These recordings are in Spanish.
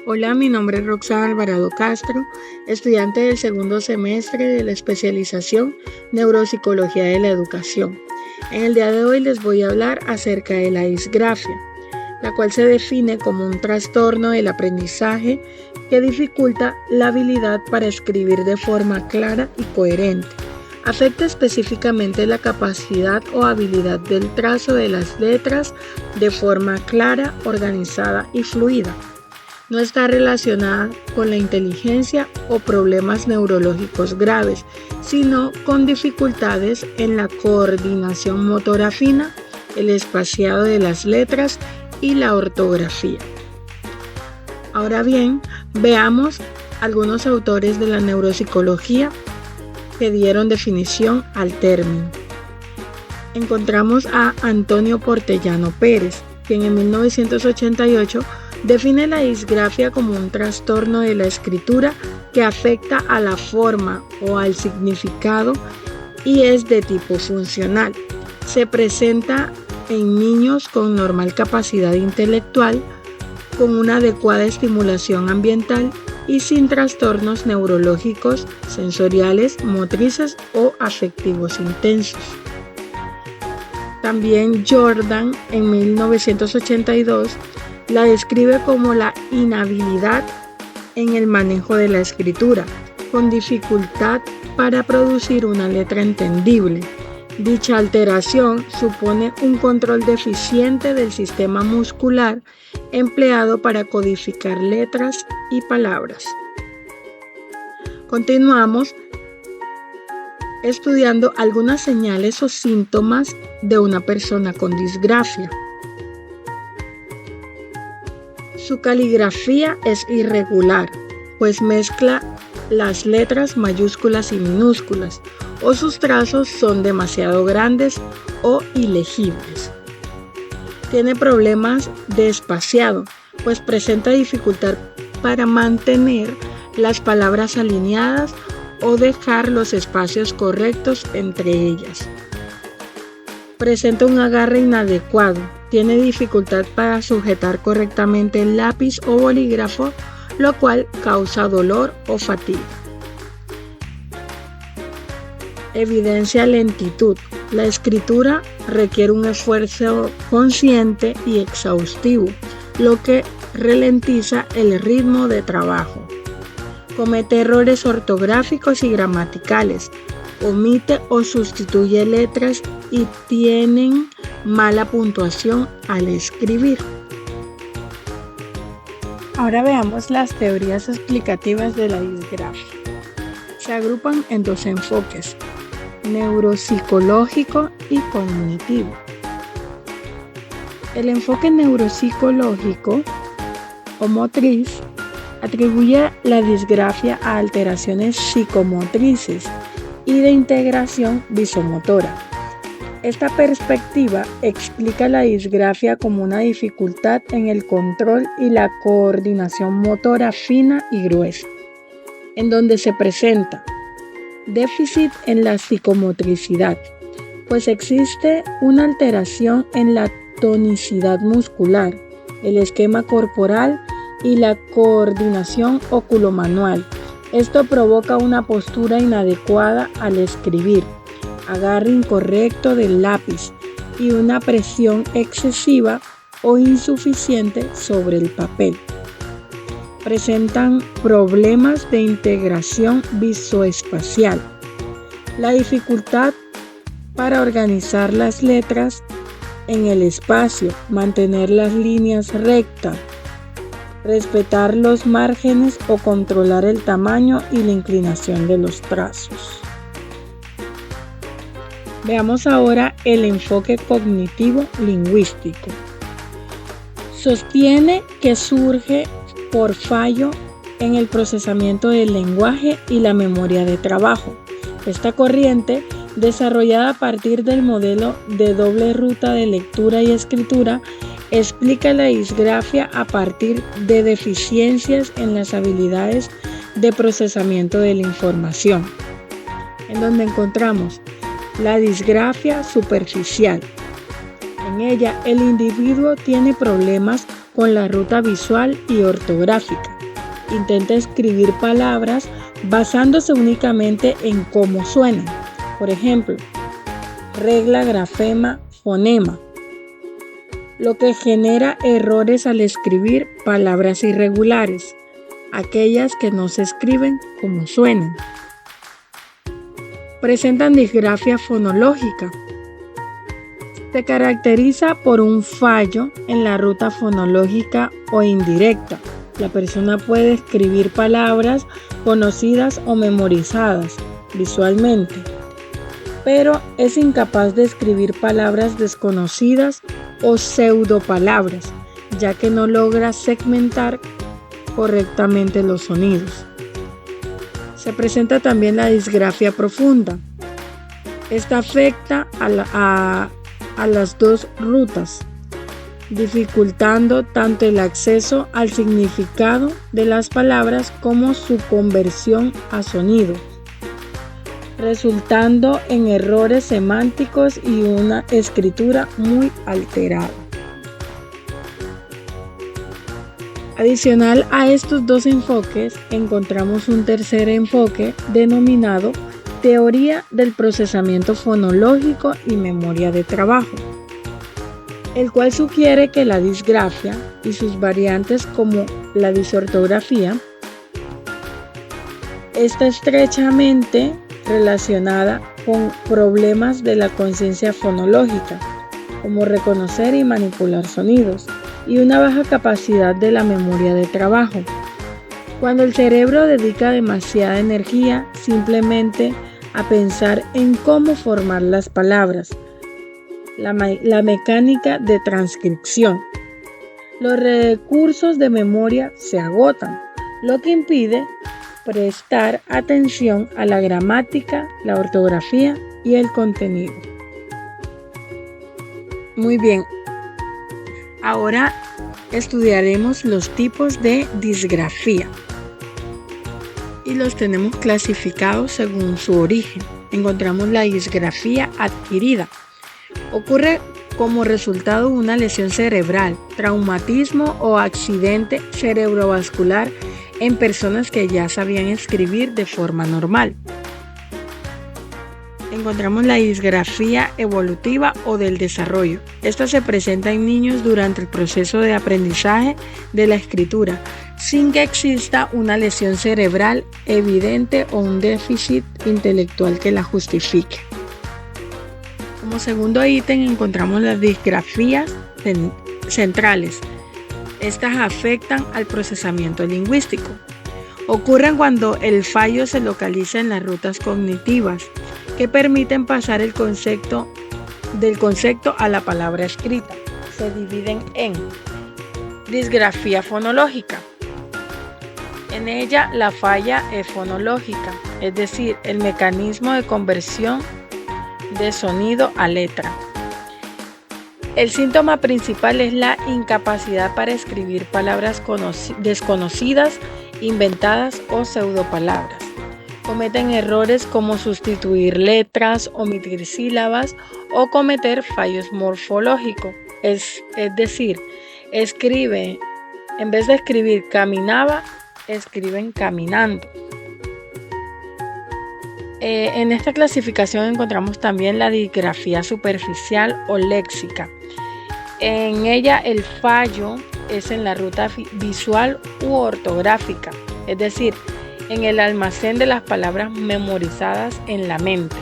Hola, mi nombre es Roxana Alvarado Castro, estudiante del segundo semestre de la especialización Neuropsicología de la Educación. En el día de hoy les voy a hablar acerca de la disgrafia, la cual se define como un trastorno del aprendizaje que dificulta la habilidad para escribir de forma clara y coherente. Afecta específicamente la capacidad o habilidad del trazo de las letras de forma clara, organizada y fluida. No está relacionada con la inteligencia o problemas neurológicos graves, sino con dificultades en la coordinación motora fina, el espaciado de las letras y la ortografía. Ahora bien, veamos algunos autores de la neuropsicología que dieron definición al término. Encontramos a Antonio Portellano Pérez, quien en 1988 define la disgrafia como un trastorno de la escritura que afecta a la forma o al significado y es de tipo funcional. Se presenta en niños con normal capacidad intelectual, con una adecuada estimulación ambiental y sin trastornos neurológicos, sensoriales, motrices o afectivos intensos. También Jordan en 1982 la describe como la inhabilidad en el manejo de la escritura, con dificultad para producir una letra entendible. Dicha alteración supone un control deficiente del sistema muscular empleado para codificar letras y palabras. Continuamos estudiando algunas señales o síntomas de una persona con disgrafia. Su caligrafía es irregular, pues mezcla las letras mayúsculas y minúsculas, o sus trazos son demasiado grandes o ilegibles. Tiene problemas de espaciado, pues presenta dificultad para mantener las palabras alineadas o dejar los espacios correctos entre ellas. Presenta un agarre inadecuado. Tiene dificultad para sujetar correctamente el lápiz o bolígrafo, lo cual causa dolor o fatiga. Evidencia lentitud. La escritura requiere un esfuerzo consciente y exhaustivo, lo que ralentiza el ritmo de trabajo. Comete errores ortográficos y gramaticales. Omite o sustituye letras y tienen mala puntuación al escribir. Ahora veamos las teorías explicativas de la disgrafia. Se agrupan en dos enfoques: neuropsicológico y cognitivo. El enfoque neuropsicológico o motriz atribuye la disgrafia a alteraciones psicomotrices y de integración visomotora. Esta perspectiva explica la disgrafia como una dificultad en el control y la coordinación motora fina y gruesa, en donde se presenta déficit en la psicomotricidad, pues existe una alteración en la tonicidad muscular, el esquema corporal y la coordinación oculomanual. Esto provoca una postura inadecuada al escribir, agarre incorrecto del lápiz y una presión excesiva o insuficiente sobre el papel. Presentan problemas de integración visoespacial, la dificultad para organizar las letras en el espacio, mantener las líneas rectas, respetar los márgenes o controlar el tamaño y la inclinación de los trazos. Veamos ahora el enfoque cognitivo-lingüístico. Sostiene que surge por fallo en el procesamiento del lenguaje y la memoria de trabajo. Esta corriente, desarrollada a partir del modelo de doble ruta de lectura y escritura, explica la disgrafia a partir de deficiencias en las habilidades de procesamiento de la información, en donde encontramos la disgrafia superficial. En ella, el individuo tiene problemas con la ruta visual y ortográfica. Intenta escribir palabras basándose únicamente en cómo suenan. Por ejemplo, regla, grafema, fonema, lo que genera errores al escribir palabras irregulares, aquellas que no se escriben como suenan. Presentan disgrafia fonológica. Se caracteriza por un fallo en la ruta fonológica o indirecta. La persona puede escribir palabras conocidas o memorizadas visualmente, pero es incapaz de escribir palabras desconocidas o pseudopalabras, ya que no logra segmentar correctamente los sonidos. Se presenta también la disgrafia profunda. Esta afecta a las dos rutas, dificultando tanto el acceso al significado de las palabras como su conversión a sonido, resultando en errores semánticos y una escritura muy alterada. Adicional a estos dos enfoques, encontramos un tercer enfoque denominado teoría del procesamiento fonológico y memoria de trabajo, el cual sugiere que la disgrafia y sus variantes como la disortografía está estrechamente relacionada con problemas de la conciencia fonológica, como reconocer y manipular sonidos, y una baja capacidad de la memoria de trabajo. Cuando el cerebro dedica demasiada energía simplemente a pensar en cómo formar las palabras, la mecánica de transcripción, los recursos de memoria se agotan, lo que impide prestar atención a la gramática, la ortografía y el contenido. Muy bien, ahora estudiaremos los tipos de disgrafía y los tenemos clasificados según su origen. Encontramos la disgrafía adquirida. Ocurre como resultado de una lesión cerebral, traumatismo o accidente cerebrovascular en personas que ya sabían escribir de forma normal. Encontramos la disgrafía evolutiva o del desarrollo. Esta se presenta en niños durante el proceso de aprendizaje de la escritura, sin que exista una lesión cerebral evidente o un déficit intelectual que la justifique. Como segundo ítem encontramos las disgrafías centrales. Estas afectan al procesamiento lingüístico. Ocurren cuando el fallo se localiza en las rutas cognitivas que permiten pasar del concepto a la palabra escrita. Se dividen en disgrafía fonológica. En ella la falla es fonológica, es decir, el mecanismo de conversión de sonido a letra. El síntoma principal es la incapacidad para escribir palabras desconocidas, inventadas o pseudopalabras. Cometen errores como sustituir letras, omitir sílabas o cometer fallos morfológicos. Es decir, en vez de escribir caminaba, escriben caminando. En esta clasificación encontramos también la disgrafía superficial o léxica. En ella el fallo es en la ruta visual u ortográfica, es decir, en el almacén de las palabras memorizadas en la mente.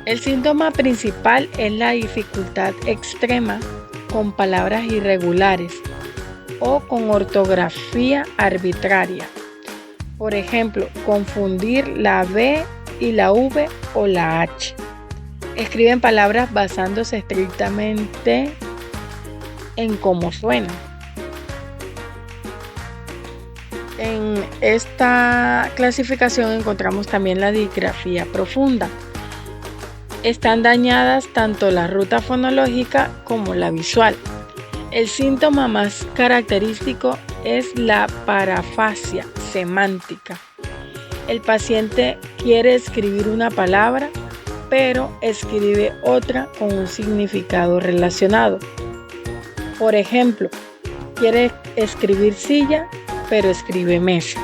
El síntoma principal es la dificultad extrema con palabras irregulares o con ortografía arbitraria. Por ejemplo, confundir la B y la V o la H. Escriben palabras basándose estrictamente en cómo suenan. En esta clasificación encontramos también la disgrafía profunda. Están dañadas tanto la ruta fonológica como la visual. El síntoma más característico es la parafasia semántica. El paciente quiere escribir una palabra, pero escribe otra con un significado relacionado. Por ejemplo, quiere escribir silla, pero escribe mesa.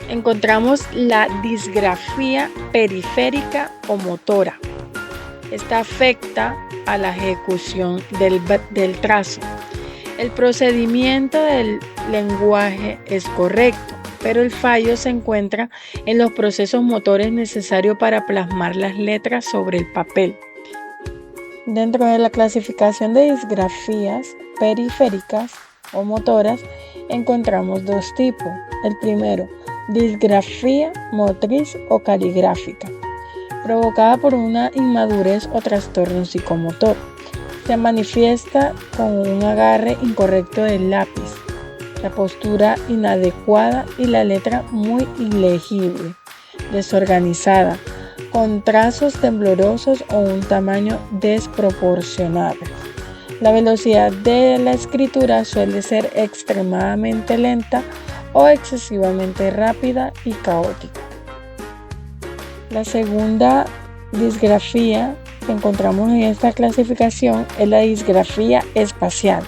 Encontramos la disgrafía periférica o motora. Esta afecta a la ejecución del trazo. El procedimiento del lenguaje es correcto, pero el fallo se encuentra en los procesos motores necesarios para plasmar las letras sobre el papel. Dentro de la clasificación de disgrafías periféricas o motoras, encontramos dos tipos. El primero, disgrafía motriz o caligráfica, provocada por una inmadurez o trastorno psicomotor. Se manifiesta con un agarre incorrecto del lápiz, la postura inadecuada y la letra muy ilegible, desorganizada, con trazos temblorosos o un tamaño desproporcionado. La velocidad de la escritura suele ser extremadamente lenta o excesivamente rápida y caótica. La segunda disgrafía que encontramos en esta clasificación es la disgrafía espacial,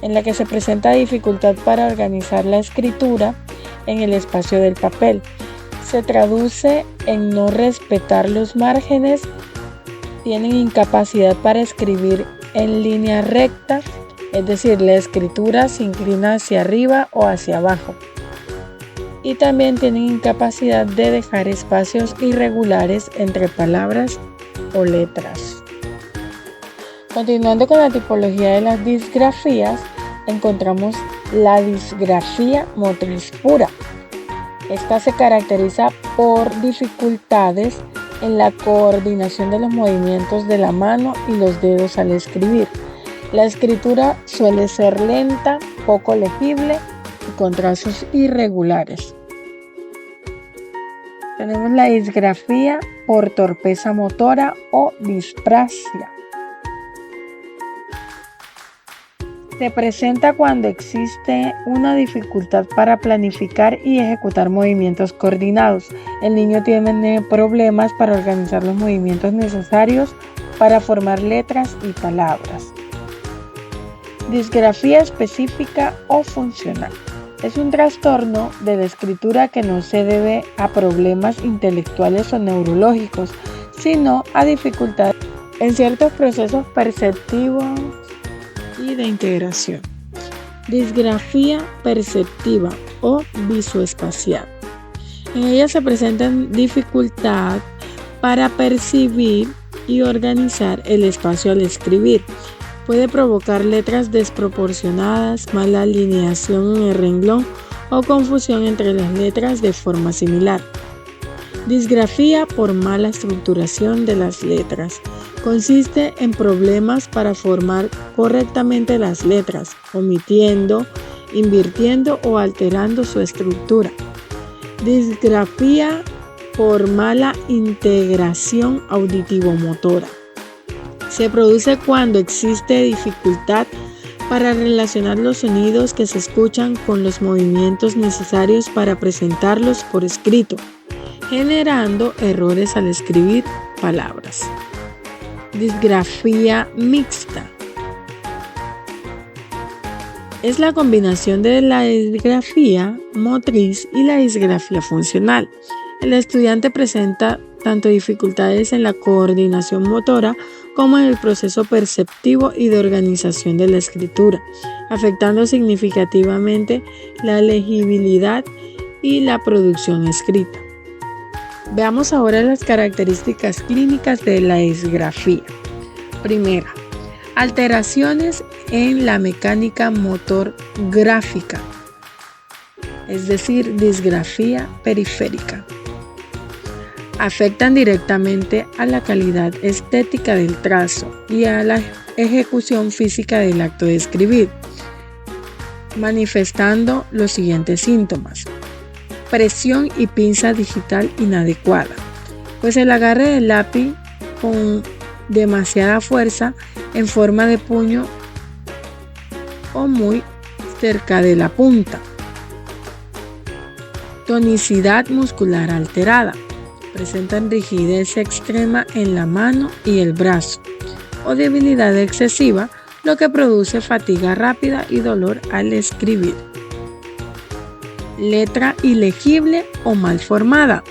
en la que se presenta dificultad para organizar la escritura en el espacio del papel. Se traduce en no respetar los márgenes, tienen incapacidad para escribir en línea recta, es decir, la escritura se inclina hacia arriba o hacia abajo. Y también tienen incapacidad de dejar espacios irregulares entre palabras o letras. Continuando con la tipología de las disgrafías, encontramos la disgrafía motriz pura. Esta se caracteriza por dificultades en la coordinación de los movimientos de la mano y los dedos al escribir. La escritura suele ser lenta, poco legible y con trazos irregulares. Tenemos la disgrafía por torpeza motora o disprasia. Se presenta cuando existe una dificultad para planificar y ejecutar movimientos coordinados. El niño tiene problemas para organizar los movimientos necesarios para formar letras y palabras. Disgrafía específica o funcional. Es un trastorno de la escritura que no se debe a problemas intelectuales o neurológicos, sino a dificultades en ciertos procesos perceptivos y de integración. Disgrafía perceptiva o visoespacial. En ella se presenta dificultad para percibir y organizar el espacio al escribir. Puede provocar letras desproporcionadas, mala alineación en el renglón o confusión entre las letras de forma similar. Disgrafía por mala estructuración de las letras. Consiste en problemas para formar correctamente las letras, omitiendo, invirtiendo o alterando su estructura. Disgrafía por mala integración auditivo-motora. Se produce cuando existe dificultad para relacionar los sonidos que se escuchan con los movimientos necesarios para presentarlos por escrito, generando errores al escribir palabras. Disgrafía mixta. Es la combinación de la disgrafía motriz y la disgrafía funcional. El estudiante presenta tanto dificultades en la coordinación motora como en el proceso perceptivo y de organización de la escritura, afectando significativamente la legibilidad y la producción escrita. Veamos ahora las características clínicas de la disgrafía. Primera, alteraciones en la mecánica motor gráfica, es decir, disgrafía periférica. Afectan directamente a la calidad estética del trazo y a la ejecución física del acto de escribir, manifestando los siguientes síntomas. Presión y pinza digital inadecuada, pues el agarre del lápiz con demasiada fuerza en forma de puño o muy cerca de la punta. Tonicidad muscular alterada. Presentan rigidez extrema en la mano y el brazo o debilidad excesiva lo que produce fatiga rápida y dolor al escribir. Letra ilegible o mal formada,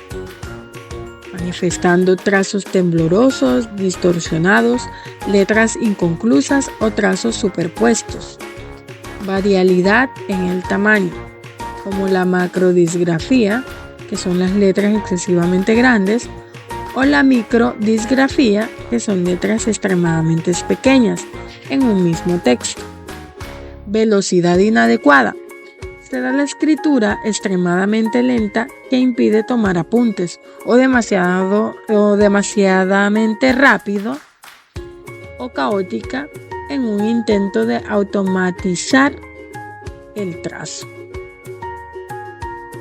manifestando trazos temblorosos, distorsionados, letras inconclusas o trazos superpuestos. Variabilidad en el tamaño, como la macrodisgrafía, que son las letras excesivamente grandes, o la microdisgrafía, que son letras extremadamente pequeñas en un mismo texto. Velocidad inadecuada. Se da la escritura extremadamente lenta que impide tomar apuntes, o demasiadamente rápido o caótica en un intento de automatizar el trazo.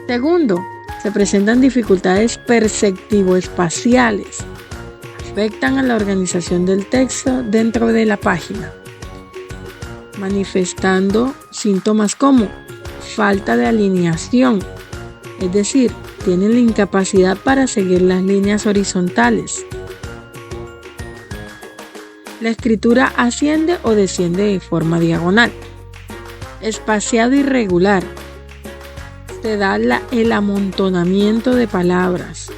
Segundo, se presentan dificultades perceptivo-espaciales. Afectan a la organización del texto dentro de la página, manifestando síntomas como falta de alineación, es decir, tienen la incapacidad para seguir las líneas horizontales. La escritura asciende o desciende de forma diagonal. Espaciado irregular. Se da el amontonamiento de palabras,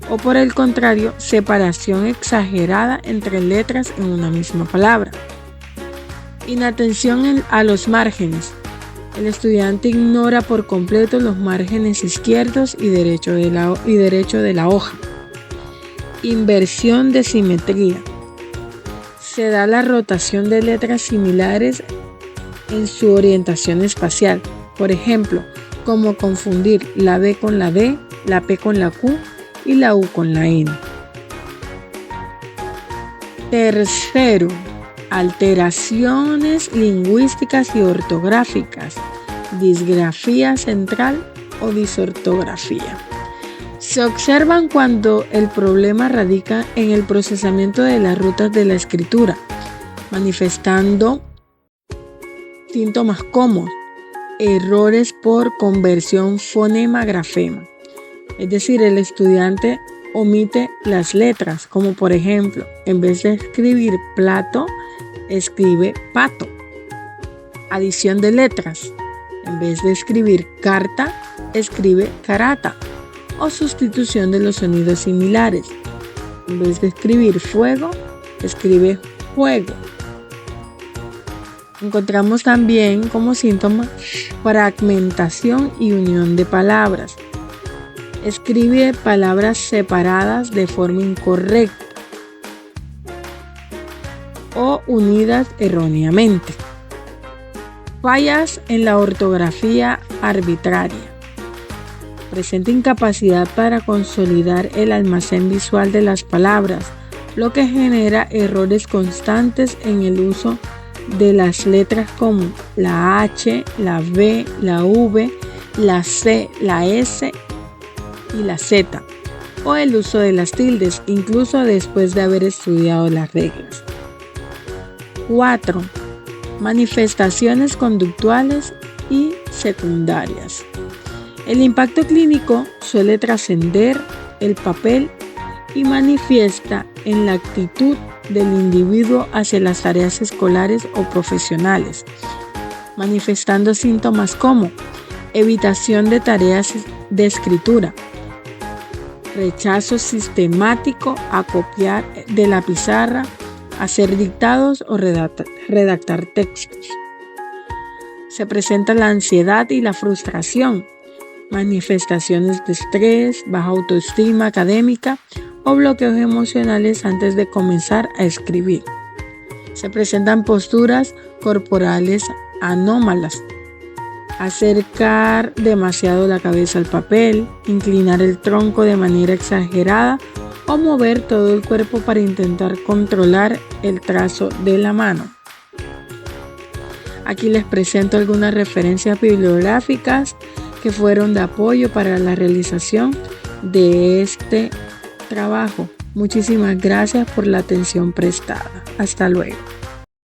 o por el contrario, separación exagerada entre letras en una misma palabra. Inatención a los márgenes. El estudiante ignora por completo los márgenes izquierdos y derecho de la hoja. Inversión de simetría. Se da la rotación de letras similares en su orientación espacial. Por ejemplo, como confundir la B con la D, la P con la Q y la U con la N. Tercero, alteraciones lingüísticas y ortográficas, disgrafía central o disortografía. Se observan cuando el problema radica en el procesamiento de las rutas de la escritura, manifestando síntomas como errores por conversión fonema-grafema. Es decir, el estudiante omite las letras, como por ejemplo, en vez de escribir plato, escribe pato. Adición de letras. En vez de escribir carta, escribe carata. O sustitución de los sonidos similares. En vez de escribir fuego, escribe juego. Encontramos también como síntoma fragmentación y unión de palabras. Escribe palabras separadas de forma incorrecta o unidas erróneamente. Fallas en la ortografía arbitraria. Presenta incapacidad para consolidar el almacén visual de las palabras, lo que genera errores constantes en el uso de las letras como la H, la B, la V, la C, la S y la Z, o el uso de las tildes, incluso después de haber estudiado las reglas. 4. Manifestaciones conductuales y secundarias. El impacto clínico suele trascender el papel y manifiesta en la actitud del individuo hacia las tareas escolares o profesionales, manifestando síntomas como evitación de tareas de escritura, rechazo sistemático a copiar de la pizarra, hacer dictados o redactar textos. Se presenta la ansiedad y la frustración, manifestaciones de estrés, baja autoestima académica o bloqueos emocionales antes de comenzar a escribir. Se presentan posturas corporales anómalas, acercar demasiado la cabeza al papel, inclinar el tronco de manera exagerada o mover todo el cuerpo para intentar controlar el trazo de la mano. Aquí les presento algunas referencias bibliográficas que fueron de apoyo para la realización de este trabajo. Muchísimas gracias por la atención prestada. Hasta luego.